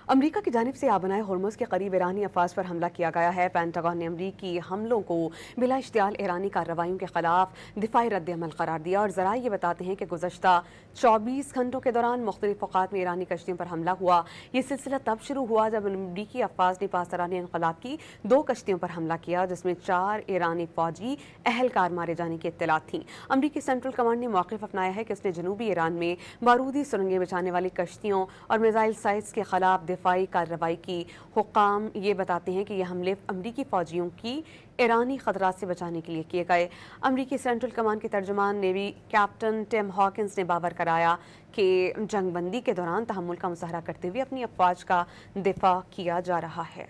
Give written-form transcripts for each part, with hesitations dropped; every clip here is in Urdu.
امریکہ کی جانب سے آبنائے ہرمز کے قریب ایرانی افواج پر حملہ کیا گیا ہے۔ پینٹاگن نے امریکی حملوں کو بلا اشتعال ایرانی کارروائیوں کے خلاف دفاعی رد عمل قرار دیا، اور ذرائع یہ بتاتے ہیں کہ گزشتہ 24 گھنٹوں کے دوران مختلف اوقات میں ایرانی کشتیوں پر حملہ ہوا۔ یہ سلسلہ تب شروع ہوا جب امریکی افواج نے پاسداران انقلاب کی 2 کشتیوں پر حملہ کیا، جس میں 4 ایرانی فوجی اہلکار مارے جانے کی اطلاعات تھیں۔ امریکی سینٹرل کمانڈ نے موقف اپنایا ہے کہ اس نے جنوبی ایران میں بارودی سرنگیں بچھانے والی کشتیوں اور میزائل سائٹس کے خلاف دفاعی کارروائی کی۔ حکام یہ بتاتے ہیں کہ یہ حملے امریکی فوجیوں کی ایرانی خطرات سے بچانے کے لیے کیے گئے۔ امریکی سینٹرل کمانڈ کے ترجمان نیوی کیپٹن ٹم ہاکنز نے باور کرایا کہ جنگ بندی کے دوران تحمل کا مظاہرہ کرتے ہوئے اپنی افواج کا دفاع کیا جا رہا ہے۔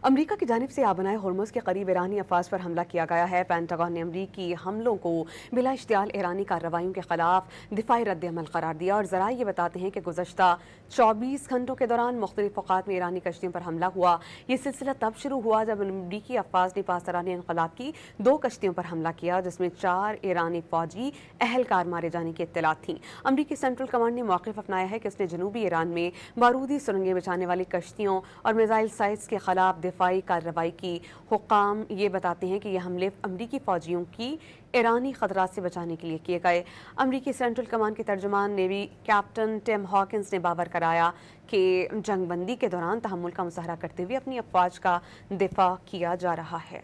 امریکہ کی جانب سے آبنائے ہرمز کے قریب ایرانی افواج پر حملہ کیا گیا ہے۔ پینٹاگن نے امریکی حملوں کو بلا اشتعال ایرانی کارروائیوں کے خلاف دفاعی رد عمل قرار دیا، اور ذرائع یہ بتاتے ہیں کہ گزشتہ 24 گھنٹوں کے دوران مختلف اوقات میں ایرانی کشتیوں پر حملہ ہوا۔ یہ سلسلہ تب شروع ہوا جب امریکی افواج نے پاسداران انقلاب کی 2 کشتیوں پر حملہ کیا، جس میں 4 ایرانی فوجی اہلکار مارے جانے کی اطلاعات تھیں۔ امریکی سینٹرل کمانڈ نے موقف اپنایا ہے کہ اس نے جنوبی ایران میں بارودی سرنگیں بچھانے والی کشتیوں اور میزائل سائٹس کے خلاف دفاعی کارروائی کی۔ حکام یہ بتاتے ہیں کہ یہ حملے امریکی فوجیوں کی ایرانی خطرات سے بچانے کے لیے کیے گئے۔ امریکی سینٹرل کمانڈ کے ترجمان نیوی کیپٹن ٹم ہاکنز نے باور کرایا کہ جنگ بندی کے دوران تحمل کا مظاہرہ کرتے ہوئے اپنی افواج کا دفاع کیا جا رہا ہے۔